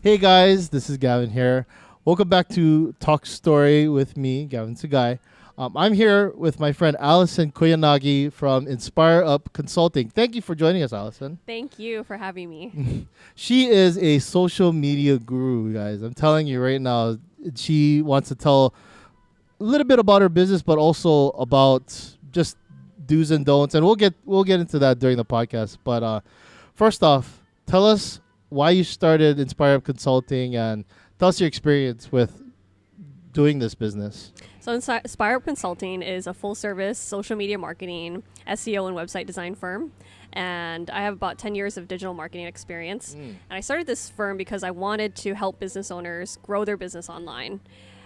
Hey guys, this is Gavin here. Welcome back to Talk Story with me, Gavin Sugai. I'm here with my friend Alison Koyanagi from Inspire Up Consulting. Thank you for joining us, Alison. Thank you for having me. She is a social media guru, guys. I'm telling you right now, she wants to tell a little bit about her business, but also about just do's and don'ts, and we'll get into that during the podcast. But first off, tell us why you started Inspire Up Consulting, and tell us your experience with doing this business. So Inspire Up Consulting is a full-service social media marketing, SEO, and website design firm. And I have about 10 years of digital marketing experience. And I started this firm because I wanted to help business owners grow their business online.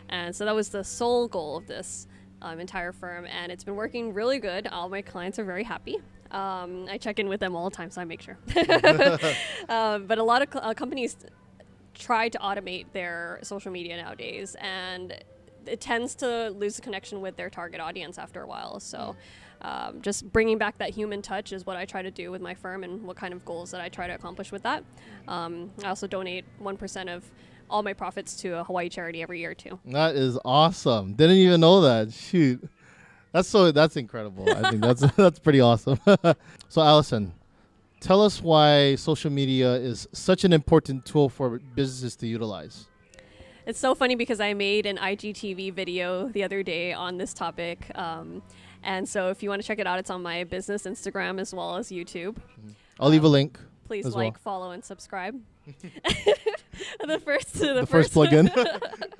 And so that was the sole goal of this entire firm. And it's been working really good. All my clients are very happy. I check in with them all the time, so I make sure. But a lot of companies try to automate their social media nowadays, and it tends to lose the connection with their target audience after a while. So just bringing back that human touch is what I try to do with my firm and what kind of goals that I try to accomplish with that. I also donate 1% of all my profits to a Hawaii charity every year too. That is awesome. Didn't even know that. Shoot. That's incredible. I think that's pretty awesome. So Alison, tell us why social media is such an important tool for businesses to utilize. It's so funny because I made an IGTV video the other day on this topic. And so if you want to check it out, it's on my business Instagram as well as YouTube. I'll leave a link. Please as like, well. follow, and subscribe. The first first plugin.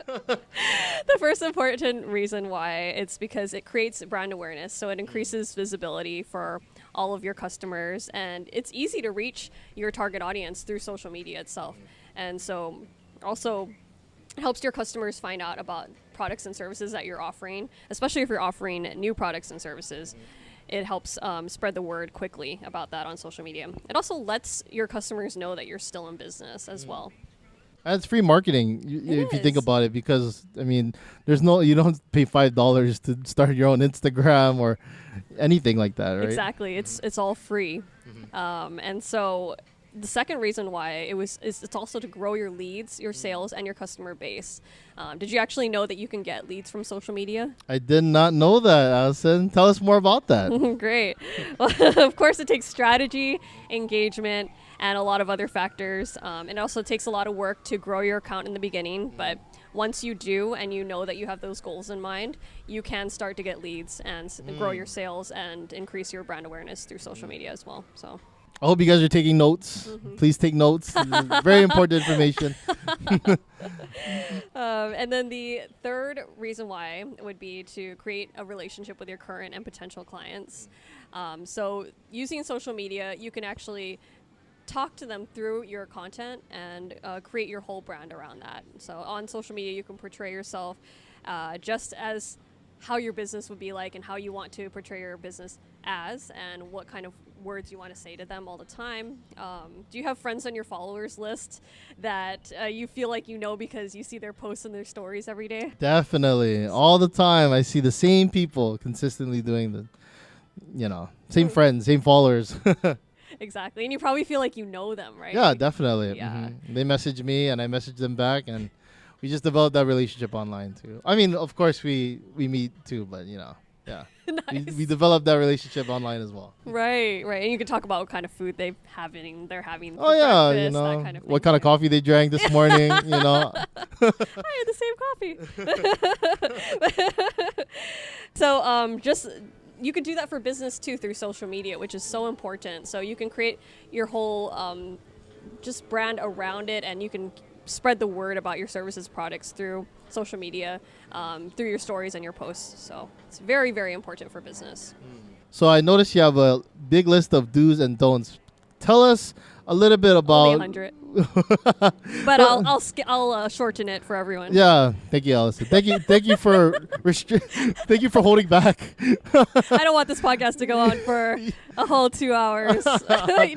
The first important reason why, it's because it creates brand awareness. So it increases visibility for all of your customers, and it's easy to reach your target audience through social media itself. And so also it helps your customers find out about products and services that you're offering, especially if you're offering new products and services. It helps spread the word quickly about that on social media. It also lets your customers know that you're still in business as well. And it's free marketing if you think about it, because I mean, you don't pay $5 to start your own Instagram or anything like that, right? Exactly, it's all free. And so the second reason why it's also to grow your leads, your sales, and your customer base. Did you actually know that you can get leads from social media? I did not know that, Alison. Tell us more about that. Great. Well, of course, it takes strategy, engagement, and a lot of other factors. It also takes a lot of work to grow your account in the beginning, but once you do and you know that you have those goals in mind, you can start to get leads and grow your sales and increase your brand awareness through social media as well. So I hope you guys are taking notes. Please take notes. Very important information. And then the third reason why would be to create a relationship with your current and potential clients. So using social media, you can actually talk to them through your content and create your whole brand around that. So on social media, you can portray yourself just as how your business would be like and how you want to portray your business as, and what kind of words you want to say to them all the time. Do you have friends on your followers list that you feel like you know because you see their posts and their stories every day? Definitely. All the time. I see the same people consistently doing same friends, same followers. Exactly. And you probably feel like you know them, right? Yeah, definitely. Yeah. They message me and I message them back, and we just developed that relationship online too. I mean, of course we meet too, but yeah. Nice. We developed that relationship online as well. Right. And you can talk about what kind of food they're having for breakfast, that kind of thing. What kind of coffee they drank this morning, I had the same coffee. So you could do that for business too through social media, which is so important. So you can create your whole just brand around it, and you can spread the word about your services, products through social media, through your stories and your posts. So it's very, very important for business. So I noticed you have a big list of do's and don'ts. Tell us a little bit about. Only 100. But I'll shorten it for everyone. Yeah, thank you, Alison. Thank you for thank you for holding back. I don't want this podcast to go on for a whole 2 hours.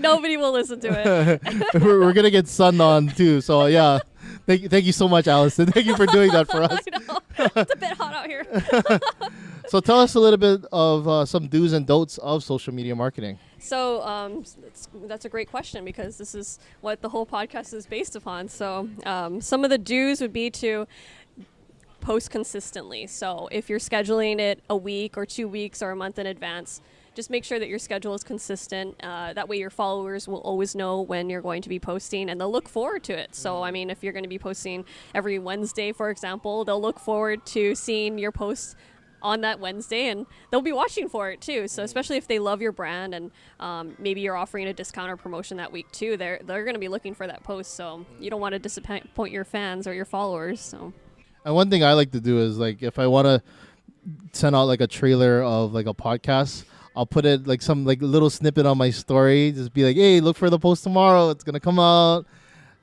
Nobody will listen to it. We're gonna get Sun on too, so yeah. Thank you so much, Alison. Thank you for doing that for us. I know. It's a bit hot out here. So tell us a little bit of some do's and don'ts of social media marketing. So that's a great question, because this is what the whole podcast is based upon. So some of the do's would be to post consistently. So if you're scheduling it a week or 2 weeks or a month in advance, just make sure that your schedule is consistent. That way your followers will always know when you're going to be posting, and they'll look forward to it. So, I mean, if you're going to be posting every Wednesday, for example, they'll look forward to seeing your posts on that Wednesday, and they'll be watching for it too. So especially if they love your brand, and maybe you're offering a discount or promotion that week too, they're going to be looking for that post. So you don't want to disappoint your fans or your followers. So. And one thing I like to do is, like, if I want to send out like a trailer of like a podcast, I'll put it like some like little snippet on my story. Just be like, hey, look for the post tomorrow. It's going to come out.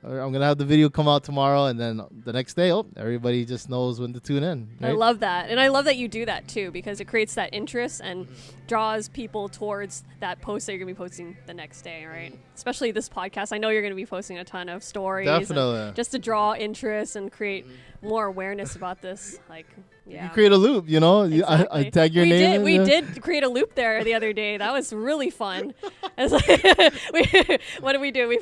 Or I'm going to have the video come out tomorrow. And then the next day, everybody just knows when to tune in. Right? I love that. And I love that you do that too, because it creates that interest and draws people towards that post that you're going to be posting the next day, right? Especially this podcast. I know you're going to be posting a ton of stories. Definitely. Just to draw interest and create more awareness about this. Like, yeah. You create a loop, you know? Exactly. I tag your name. We did create a loop there the other day. That was really fun. It's like, what did we do?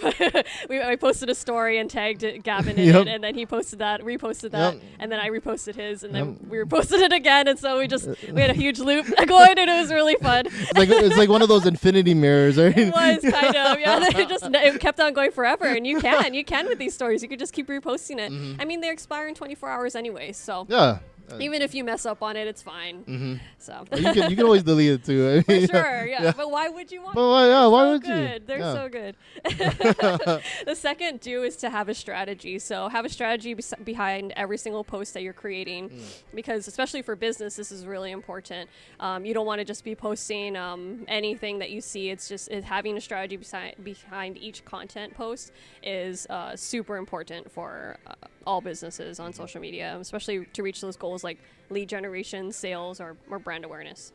I posted a story and tagged Gavin in it, and then he posted that, reposted that, and then I reposted his, and then we reposted it again, and so we had a huge loop going, and it was really fun. It's like one of those infinity mirrors, right? It was kind of, yeah. It kept on going forever, and you can with these stories. You could just keep reposting it. I mean, they expire in 24 hours anyway, so yeah. Even if you mess up on it, it's fine. So well, you can always delete it too. For sure, yeah. But why would you want? But why would you? They're so good. The second do is to have a strategy. So have a strategy behind every single post that you're creating, because especially for business, this is really important. You don't want to just be posting anything that you see. It's just having a strategy behind each content post is super important for all businesses on social media, especially to reach those goals like lead generation, sales, or brand awareness.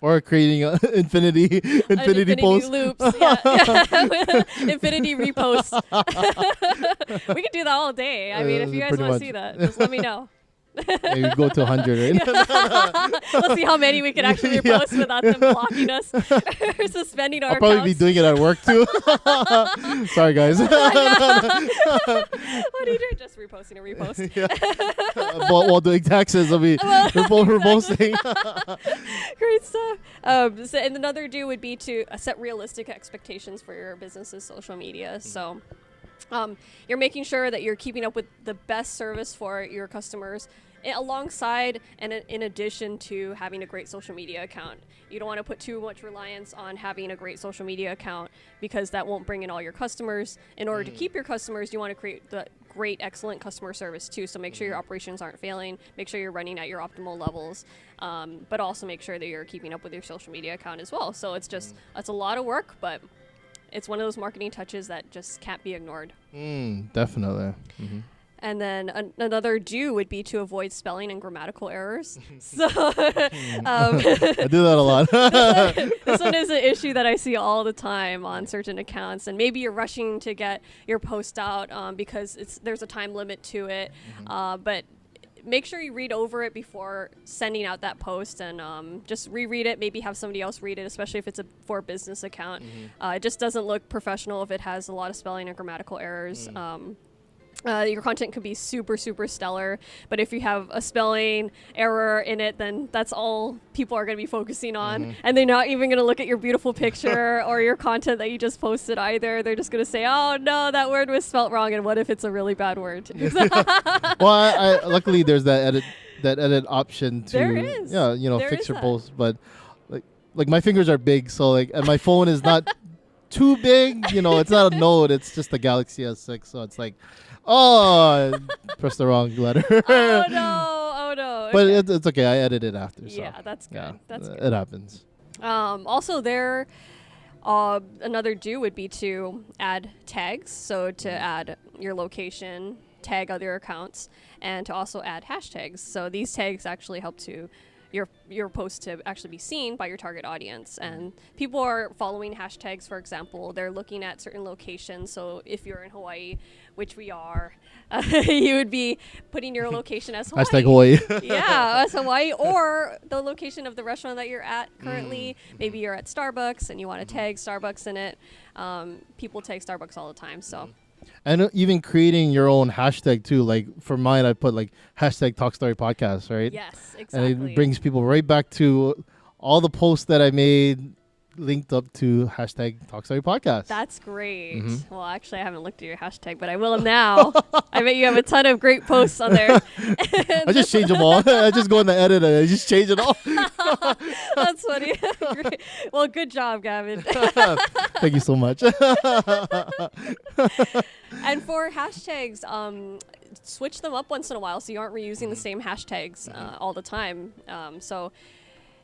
Or creating infinity posts. Loops. Yeah. Infinity reposts. We could do that all day. I mean, if you guys want to see that, just let me know. Maybe go to 100, right? We'll see how many we can actually repost without them blocking us or suspending our I'll probably accounts. be doing it at work too. Sorry, guys. What are you doing? Just reposting a repost. While doing taxes, I'll be reposting. Great stuff. And another do would be to set realistic expectations for your business's social media. So you're making sure that you're keeping up with the best service for your customers alongside and in addition to having a great social media account. You don't want to put too much reliance on having a great social media account, because that won't bring in all your customers. In order to keep your customers, you want to create the great, excellent customer service too. So make sure your operations aren't failing, make sure you're running at your optimal levels, but also make sure that you're keeping up with your social media account as well. So it's a lot of work, but it's one of those marketing touches that just can't be ignored. Definitely. And then another do would be to avoid spelling and grammatical errors. So I do that a lot. This one is an issue that I see all the time on certain accounts, and maybe you're rushing to get your post out because there's a time limit to it, but make sure you read over it before sending out that post, and just reread it. Maybe have somebody else read it, especially if it's for a business account. It just doesn't look professional if it has a lot of spelling and grammatical errors. Your content could be super, super stellar, but if you have a spelling error in it, then that's all people are going to be focusing on, and they're not even going to look at your beautiful picture or your content that you just posted either. They're just going to say, oh no, that word was spelt wrong, and what if it's a really bad word? Well, I luckily there's that edit option to there is. Fix your post, but like my fingers are big, so and my phone is not too big, it's not a Note, it's just a Galaxy S6, so it's like, press the wrong letter. Oh no. But it's okay. I edit it after. So. Yeah, that's good. Yeah, that's good. It happens. Also, another do would be to add tags. So to add your location, tag other accounts, and to also add hashtags. So these tags actually help to your post to actually be seen by your target audience. And people are following hashtags, for example. They're looking at certain locations. So if you're in Hawaii, which we are, you would be putting your location as Hawaii. Hashtag Hawaii. Yeah, as Hawaii, or the location of the restaurant that you're at currently. Maybe you're at Starbucks and you want to tag Starbucks in it. People tag Starbucks all the time, so. And even creating your own hashtag too. Like for mine, I put like hashtag Talk Story Podcast, right? Yes, exactly. And it brings people right back to all the posts that I made linked up to hashtag Talk Story Podcast. That's great. Well, actually, I haven't looked at your hashtag, but I will now. I bet you have a ton of great posts on there. I just change them all. I just go in the edit and I just change it all. That's funny. Great. Well, good job, Gavin. Thank you so much. And for hashtags, switch them up once in a while so you aren't reusing the same hashtags all the time. So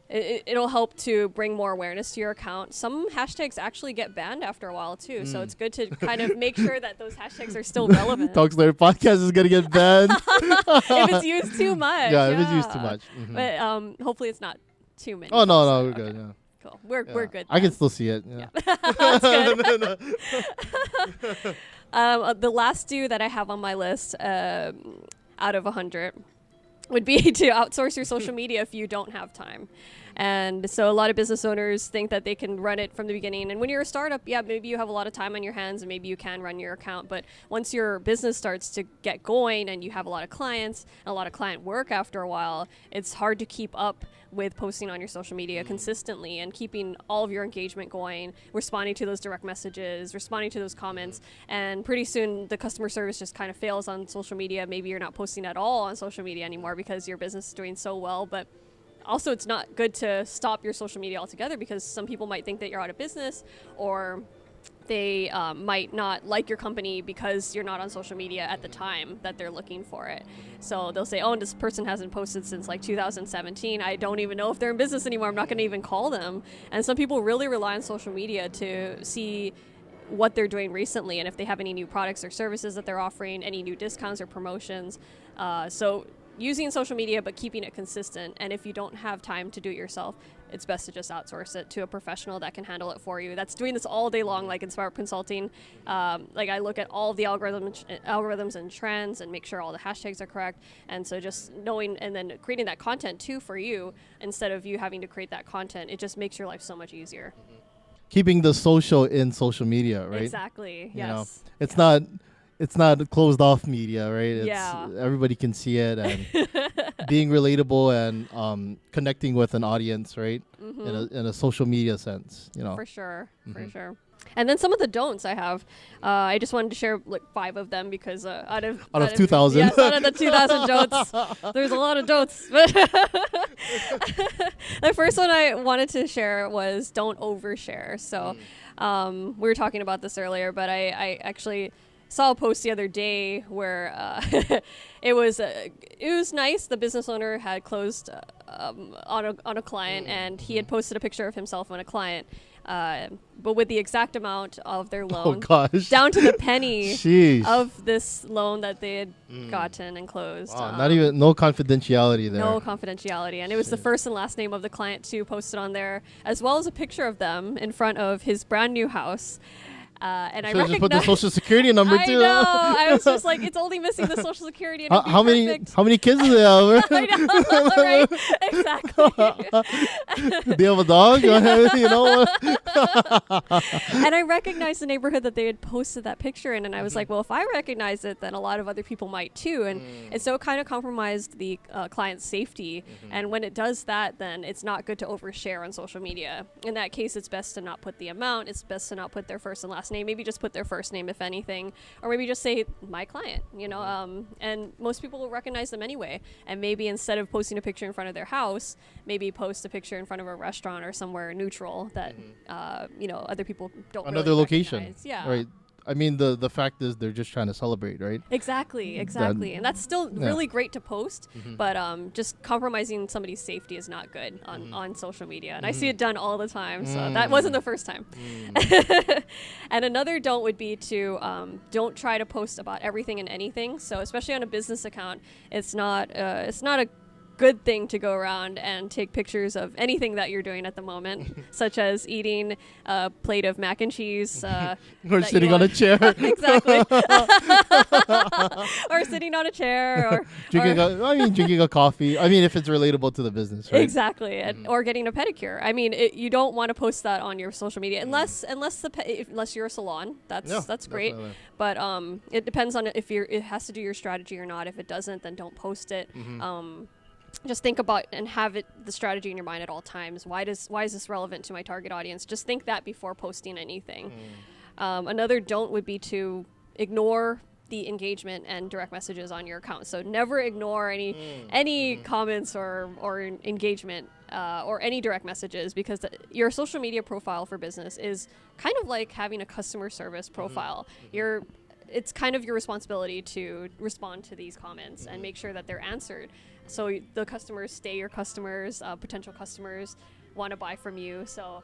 it'll help to bring more awareness to your account. Some hashtags actually get banned after a while too, so it's good to kind of make sure that those hashtags are still relevant. Talk Story Podcast is gonna get banned if it's used too much. Yeah, if it's used too much. But hopefully it's not too many. Oh no, we're good. Yeah. Cool. We're good. I can still see it. Yeah. That's good. The last do that I have on my list, out of 100, would be to outsource your social media if you don't have time. And so a lot of business owners think that they can run it from the beginning. And when you're a startup, yeah, maybe you have a lot of time on your hands and maybe you can run your account. But once your business starts to get going and you have a lot of clients and a lot of client work after a while, it's hard to keep up with posting on your social media consistently and keeping all of your engagement going, responding to those direct messages, responding to those comments. And pretty soon the customer service just kind of fails on social media. Maybe you're not posting at all on social media anymore because your business is doing so well. But also, it's not good to stop your social media altogether because some people might think that you're out of business, or they might not like your company because you're not on social media at the time that they're looking for it. So they'll say, oh, this person hasn't posted since like 2017. I don't even know if they're in business anymore. I'm not going to even call them. And some people really rely on social media to see what they're doing recently and if they have any new products or services that they're offering, any new discounts or promotions. So using social media but keeping it consistent, and if you don't have time to do it yourself, it's best to just outsource it to a professional that can handle it for you, that's doing this all day long, like Inspire Consulting. Like I look at all of the algorithms and trends and make sure all the hashtags are correct, and so just knowing and then creating that content too for you instead of you having to create that content, it just makes your life so much easier. Keeping the social in social media, right? Exactly. You know, Yes. it's not closed off media, right? It's, Yeah. everybody can see it, and being relatable and connecting with an audience, right? In a social media sense, you know. For sure. And then some of the don'ts I have, I just wanted to share like 5 of them because out of 2,000. Yes, out of the 2,000 don'ts. There's a lot of don'ts. But the first one I wanted to share was don't overshare. So we were talking about this earlier, but I actually saw a post the other day where it was nice. The business owner had closed on a client, and he had posted a picture of himself and a client, but with the exact amount of their loan, down to the penny of this loan that they had gotten and closed. Not even no confidentiality there. No confidentiality, and it was the first and last name of the client too posted on there, as well as a picture of them in front of his brand new house. And I just put the social security number too. I know. I was just like, it's only missing the social security. And how many kids do they have? I know, right? Exactly. Do they have a dog? You know. And I recognized the neighborhood that they had posted that picture in, and I was like, well, if I recognize it, then a lot of other people might too. And so it kind of compromised the client's safety. And when it does that, then it's not good to overshare on social media. In that case, it's best to not put the amount. It's best to not put their first and last name. Maybe just put their first name, if anything, or maybe just say my client, and most people will recognize them anyway. And maybe instead of posting a picture in front of their house, maybe post a picture in front of a restaurant or somewhere neutral that other people don't another really location recognize. Yeah, right. I mean, the fact is they're just trying to celebrate, right? Exactly. And that's still really great to post, but just compromising somebody's safety is not good on social media. And I see it done all the time, so that wasn't the first time. And another don't would be to don't try to post about everything and anything. So especially on a business account, it's not a good thing to go around and take pictures of anything that you're doing at the moment, such as eating a plate of mac and cheese. Or sitting on a chair. Exactly. Or sitting on a chair. Or drinking a coffee. I mean, if it's relatable to the business, right? Exactly. Or getting a pedicure. I mean, you don't want to post that on your social media unless you're a salon. That's great. Definitely. But it depends on if it has to do your strategy or not. If it doesn't, then don't post it. Just think about and have the strategy in your mind at all times. Why is this relevant to my target audience? Just think that before posting anything. Another don't would be to ignore the engagement and direct messages on your account. So never ignore any comments or engagement or any direct messages, because your social media profile for business is kind of like having a customer service profile. It's kind of your responsibility to respond to these comments and make sure that they're answered. So the customers stay your customers, potential customers want to buy from you. So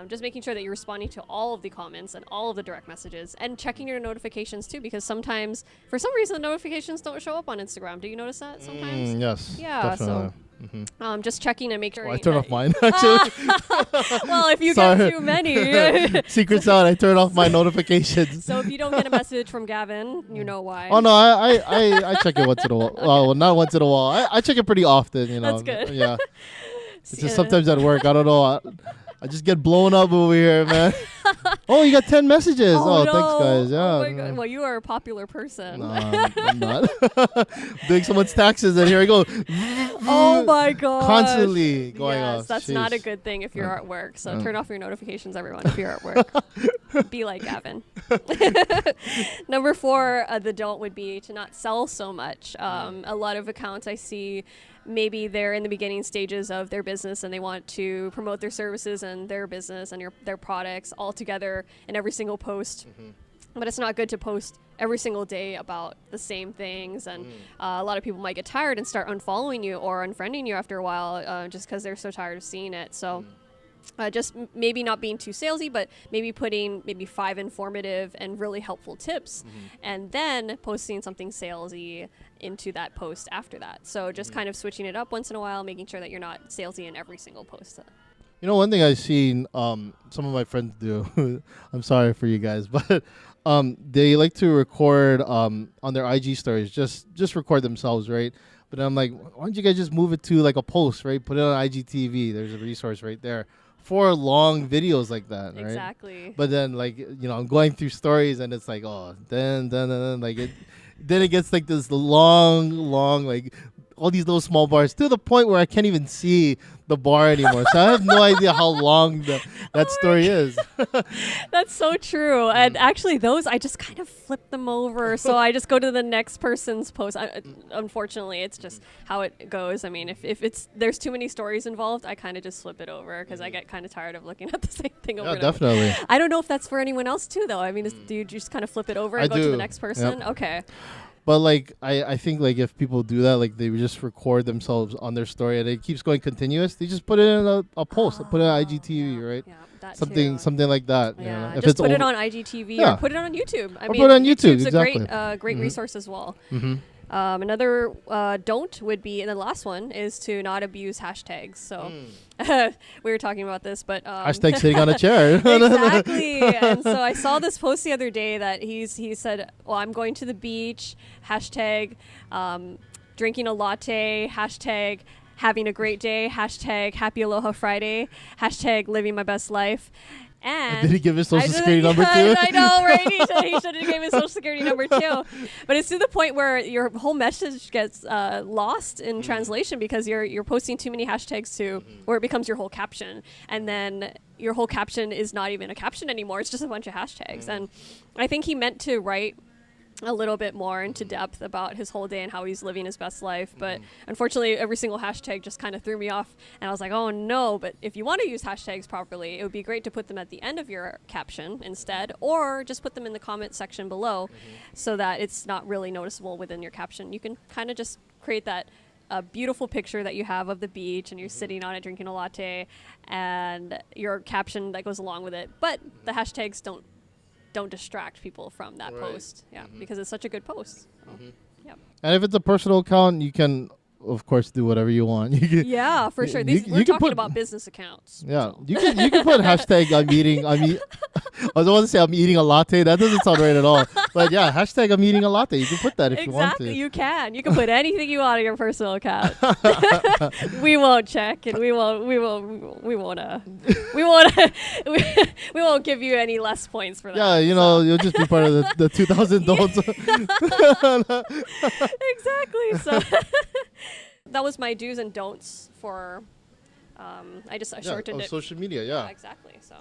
just making sure that you're responding to all of the comments and all of the direct messages, and checking your notifications too, because sometimes for some reason the notifications don't show up on Instagram. Do you notice that sometimes? Yes. Yeah. Definitely. Just checking and make sure. I turn off mine actually. Well, if you get too many. Secrets out. I turn off my notifications. So if you don't get a message from Gavin, you know why. Oh no, I check it once in a while. Well, not once in a while. I check it pretty often. You know. That's good. Yeah. It's just sometimes at work. I don't know. I just get blown up over here, man. Oh, you got 10 messages. Oh, no. Thanks, guys. Yeah. Oh my God. Well, you are a popular person. No, I'm not. Doing someone's taxes, and here I go. Oh my God. Constantly going off. That's Jeez. not a good thing if you're at work. So turn off your notifications, everyone, if you're at work. Be like Gavin. Number 4, the don't would be to not sell so much. A lot of accounts I see, maybe they're in the beginning stages of their business and they want to promote their services and their business and their products all together in every single post. But it's not good to post every single day about the same things. And a lot of people might get tired and start unfollowing you or unfriending you after a while just because they're so tired of seeing it. So just maybe not being too salesy, but maybe putting 5 informative and really helpful tips and then posting something salesy into that post after that. So just kind of switching it up once in a while, making sure that you're not salesy in every single post. You know, one thing I've seen some of my friends do, I'm sorry for you guys, but they like to record on their IG stories, just record themselves, right? But I'm like, why don't you guys just move it to like a post, right? Put it on IGTV. There's a resource right there for long videos like that, right? Exactly. But then, like, you know, I'm going through stories and it's like, oh, then like it, then it gets like this long, like all these little small bars to the point where I can't even see the bar anymore. So I have no idea how long that story is. That's so true. And actually those, I just kind of flip them over. So I just go to the next person's post. Unfortunately, it's just how it goes. I mean, if there's too many stories involved, I kind of just flip it over because I get kind of tired of looking at the same thing over and over. Definitely. I don't know if that's for anyone else too, though. I mean, do you just kind of flip it over and go to the next person? Yep. Okay. But like I think like if people do that, like they just record themselves on their story and it keeps going continuous, they just put it in a post, put it on IGTV, right? Yeah, that something like that. Yeah, you know? If just it's put it on IGTV or put it on YouTube. I mean, put it on YouTube, YouTube's exactly. a great resource as well. Another don't would be, and the last one is to not abuse hashtags. So we were talking about this, but hashtag sitting on a chair. Exactly. And so I saw this post the other day that he said, well, I'm going to the beach, hashtag drinking a latte, hashtag having a great day, hashtag happy aloha Friday, hashtag living my best life. And did he give his social security number too? I know, right? He should have given his social security number too. But it's to the point where your whole message gets lost in translation because you're posting too many hashtags to where it becomes your whole caption. And then your whole caption is not even a caption anymore. It's just a bunch of hashtags. And I think he meant to write a little bit more into depth about his whole day and how he's living his best life. But unfortunately, every single hashtag just kind of threw me off. And I was like, oh no, but if you want to use hashtags properly, it would be great to put them at the end of your caption instead, or just put them in the comment section below so that it's not really noticeable within your caption. You can kind of just create that beautiful picture that you have of the beach and you're sitting on it drinking a latte and your caption that goes along with it. But the hashtags don't distract people from that post. Yeah, because it's such a good post. So, And if it's a personal account, you can of course, do whatever you want. You can, Yeah, for sure. you We're can talking put- about business accounts. Yeah, so. you can put hashtag I'm eating. I was about to say I'm eating a latte. That doesn't sound right at all. But yeah, hashtag I'm eating a latte. You can put that if you want Exactly, to. you can. You can put anything you want on your personal account. We won't check, and we won't we won't give you any less points for that. Yeah, you'll just be part of the 2000 don'ts. Exactly. So that was my do's and don'ts for. I shortened it. Social media. Yeah, exactly. So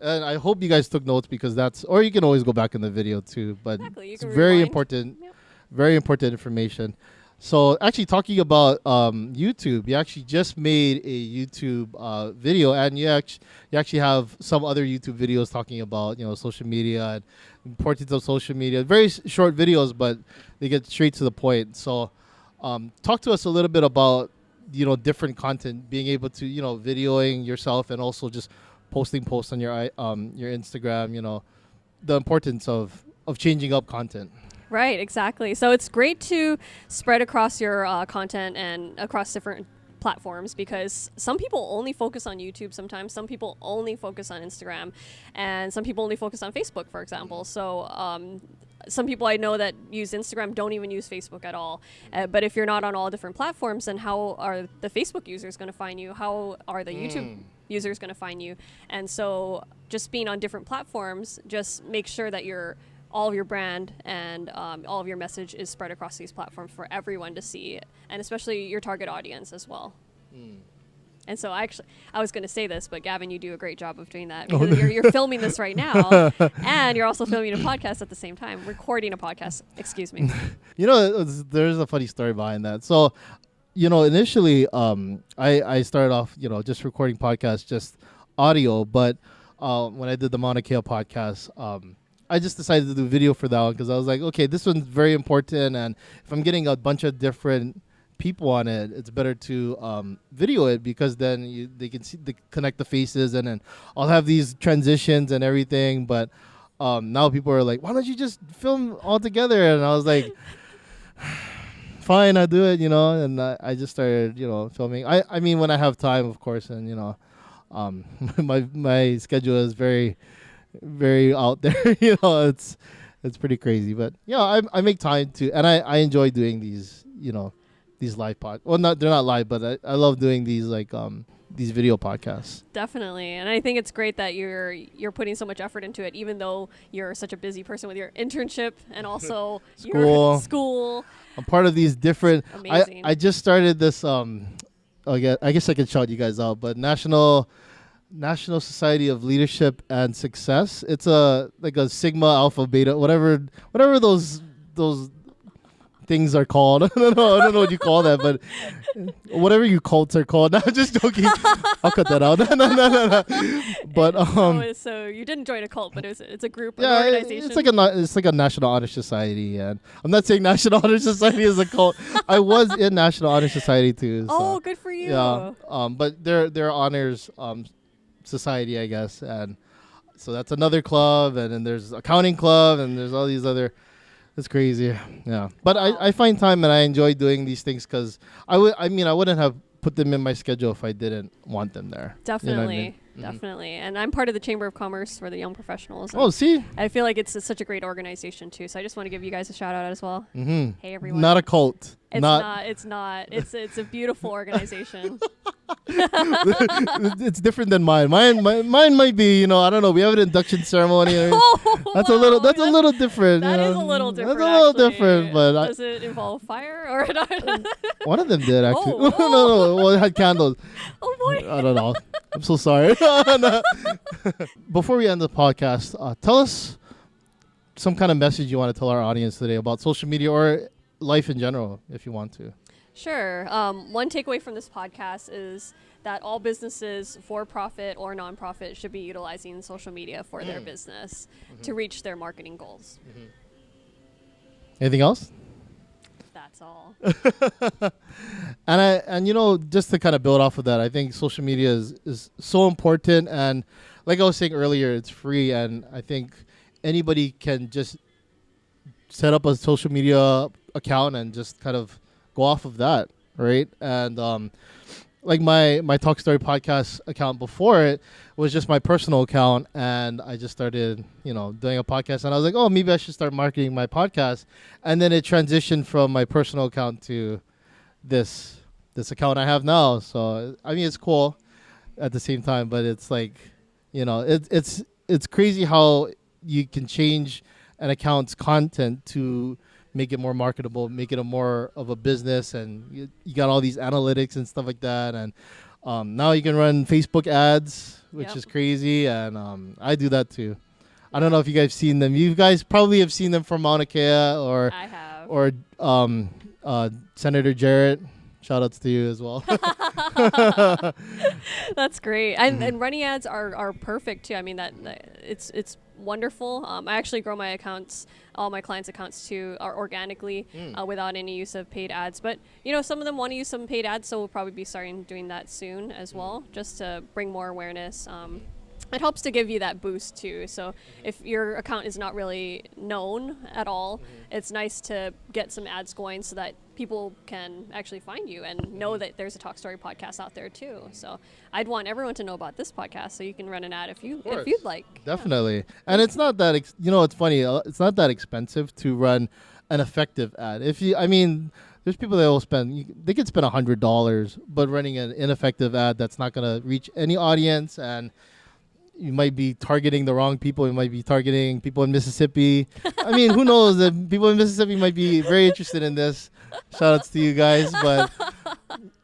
And I hope you guys took notes because or you can always go back in the video too. But exactly, you it's can very rewind. important, Yep. very important information. So actually talking about YouTube, you actually just made a YouTube video, and you actually have some other YouTube videos talking about social media and importance of social media. Very short videos, but they get straight to the point. So talk to us a little bit about different content, being able to videoing yourself and also just posting posts on your Instagram. The importance of changing up content. Right, exactly. So it's great to spread across your content and across different platforms, because some people only focus on YouTube sometimes, some people only focus on Instagram, and some people only focus on Facebook, for example. So some people I know that use Instagram don't even use Facebook at all. But if you're not on all different platforms, then how are the Facebook users going to find you? How are the YouTube users going to find you? And so just being on different platforms, just make sure that all of your brand and all of your message is spread across these platforms for everyone to see, and especially your target audience as well. And so I was going to say this, but Gavin, you do a great job of doing that, because you're filming this right now, and you're also filming a podcast at the same time, recording a podcast. Excuse me. There's a funny story behind that. So, initially, I started off, just recording podcasts, just audio, but when I did the Mauna Kea podcast, I just decided to do video for that one because I was like, okay, this one's very important, and if I'm getting a bunch of different people on it, it's better to video it, because then they can connect the faces, and then I'll have these transitions and everything. But now people are like, why don't you just film all together? And I was like, fine, I'll do it, and I just started, filming. I mean, when I have time, of course, and, my schedule is very, very out there. It's pretty crazy, but I make time to, and I enjoy doing these these live they're not live, but I love doing these these video podcasts. Definitely. And I think it's great that you're putting so much effort into it, even though you're such a busy person with your internship and also your school. I'm part of these different. Amazing. I just started this I guess I can shout you guys out, but National Society of Leadership and Success. It's a Sigma, Alpha, Beta, whatever those things are called. I don't know what you call that, but whatever you cults are called. No, I'm just joking. I'll cut that out. No. But so you didn't join a cult, but it's a group, an yeah, organization. it's like a National Honor Society, and I'm not saying National Honor Society is a cult. I was in National Honor Society too. Oh, good for you. Yeah. But they're honors society, I guess, and so that's another club, and then there's accounting club, and there's all these other. It's crazy, yeah. But I find time, and I enjoy doing these things because I wouldn't have put them in my schedule if I didn't want them there. Definitely, definitely. And I'm part of the Chamber of Commerce for the young professionals. Oh, see, I feel like it's such a great organization too. So I just want to give you guys a shout out as well. Hey everyone. Not a cult. It's not. It's a beautiful organization. It's different than mine. Mine might be, I don't know. We have an induction ceremony. That's a little different. That is a little different. That's a little actually. different, but does it involve fire or not? One of them did actually. Oh, oh. No. Well, it had candles. Oh boy. I don't know. I'm so sorry. Before we end the podcast, tell us some kind of message you want to tell our audience today about social media or life in general, if you want to. Sure. One takeaway from this podcast is that all businesses, for profit or nonprofit, should be utilizing social media for their business to reach their marketing goals. Anything else? That's all. And just to kind of build off of that, I think social media is so important, and like I was saying earlier, it's free, and I think anybody can just set up a social media account and just kind of go off of that. right? And like my Talk Story podcast account before it was just my personal account, and I just started, doing a podcast, and I was like, oh, maybe I should start marketing my podcast, and then it transitioned from my personal account to this account I have now. So I mean, it's cool at the same time, but it's like, it's crazy how you can change an account's content to make it more marketable, make it a more of a business, and you got all these analytics and stuff like that, and now you can run Facebook ads, which is crazy, and I do that too. I don't know if you guys have seen them. You guys probably have seen them from Mauna Kea I have. or Senator Jarrett. Shout outs to you as well. That's great. And running ads are perfect too. I mean, that it's wonderful. I actually grow my accounts, all my clients' accounts too, organically without any use of paid ads. But some of them want to use some paid ads, so we'll probably be starting doing that soon as well, just to bring more awareness. It helps to give you that boost too. So if your account is not really known at all, it's nice to get some ads going so that people can actually find you and know that there's a Talk Story podcast out there too. So I'd want everyone to know about this podcast, so you can run an ad if you'd like. Definitely. Yeah. And it's not that it's funny. It's not that expensive to run an effective ad. There's people that will they could spend $100, but running an ineffective ad that's not going to reach any audience, and you might be targeting the wrong people. You might be targeting people in Mississippi. I mean, who knows? The people in Mississippi might be very interested in this. Shout outs to you guys. But,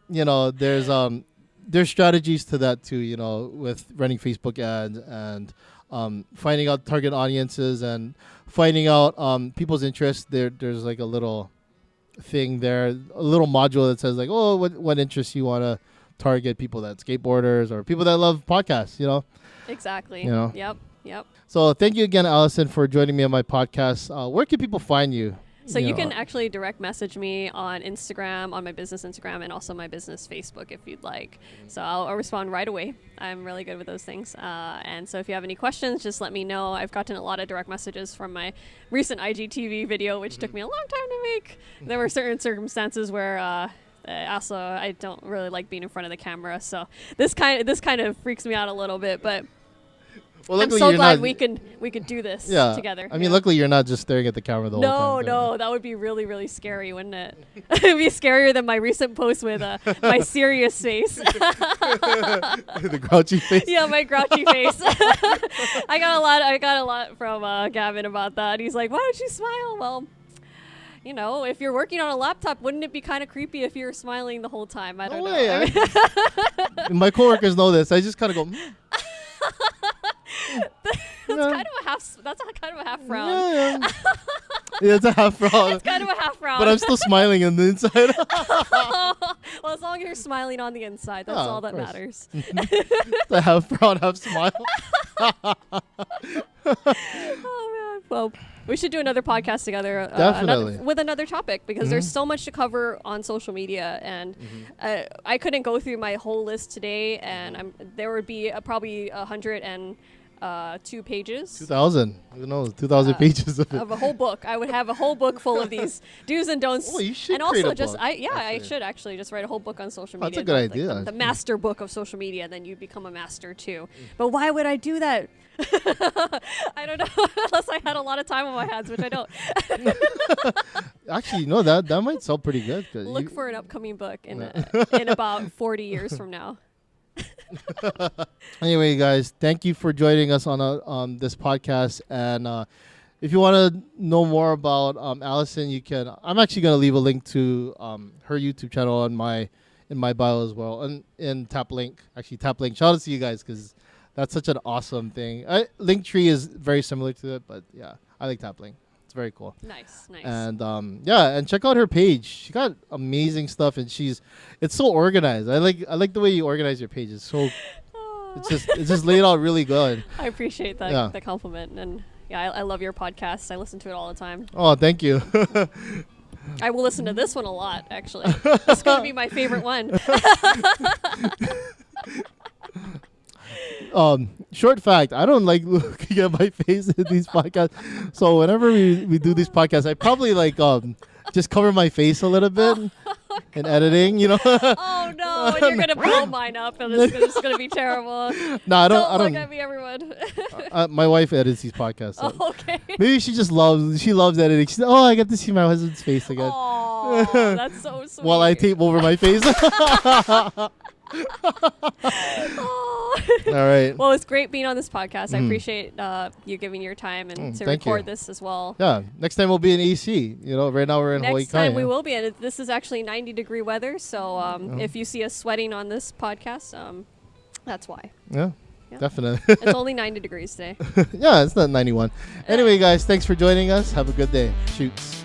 there's strategies to that too, with running Facebook ads and finding out target audiences and finding out people's interests. There's like a little thing there, a little module that says like, oh, what interests you want to target, people that skateboarders or people that love podcasts, Exactly. Yep. So thank you again, Alison, for joining me on my podcast. Where can people find you? So you can actually direct message me on Instagram, on my business Instagram, and also my business Facebook if you'd like. So I'll respond right away. I'm really good with those things. And so if you have any questions, just let me know. I've gotten a lot of direct messages from my recent IGTV video, which took me a long time to make. There were certain circumstances where also I don't really like being in front of the camera, so this kind of freaks me out a little bit, but I'm so glad we could do this together. I mean, luckily you're not just staring at the camera the whole time. No, that would be really, really scary, wouldn't it? It'd be scarier than my recent post with my serious face. The grouchy face. Yeah, my grouchy face. I got a lot from Gavin about that. He's like, "Why don't you smile?" Well, if you're working on a laptop, wouldn't it be kind of creepy if you're smiling the whole time? I don't know. My coworkers know this. I just kind of go. That's kind of a half frown. Yeah, it's a half frown. It's kind of a half frown. But I'm still smiling on the inside. Well, as long as you're smiling on the inside, that's all that matters. It's a half frown, half smile. Oh man. Well, we should do another podcast together with another topic, because there's so much to cover on social media, and I couldn't go through my whole list today, and there would be probably 102 pages. 2,000. Who knows? 2,000 pages of it. Of a whole book. I would have a whole book full of these do's and don'ts. Oh, you should and also create a book, I should actually just write a whole book on social media. That's a good idea. The master book of social media, and then you become a master too. But why would I do that? I don't know, unless I had a lot of time on my hands, which I don't. Actually, no, that might sell pretty good. Look for an upcoming book in about 40 years from now. Anyway, guys, thank you for joining us on this podcast. And if you want to know more about Alison, you can. I'm actually going to leave a link to her YouTube channel in my bio as well, and in TapLink. Actually, TapLink. Shout out to you guys, because that's such an awesome thing. Linktree is very similar to it, but yeah, I like TapLink. It's very cool. Nice. And and check out her page. She got amazing stuff, and it's so organized. I like the way you organize your page. It's so it's just laid out really good. I appreciate that the compliment, and I love your podcast. I listen to it all the time. Oh, thank you. I will listen to this one a lot, actually. It's going to be my favorite one. Short fact, I don't like looking at my face in these podcasts. So whenever we do these podcasts, I probably just cover my face a little bit. and editing, you know. Oh no, and you're gonna blow mine up, and it's gonna be terrible. No, I don't. Look at me, everyone. My wife edits these podcasts. So Oh, okay. maybe she just loves editing. She's oh, I get to see my husband's face again. Oh, that's so sweet. While I tape over my face. Oh. All right. Well, it's great being on this podcast. I appreciate you giving your time and to thank record you. this as well. Yeah. Next time we'll be in AC. You know, right now we're in Hawaii. Next time we will be in it. This is actually 90-degree weather, so if you see us sweating on this podcast, that's why. Yeah. Yeah. Definitely. It's only 90 degrees today. Yeah, it's not 91. Anyway, guys, thanks for joining us. Have a good day. Shoots.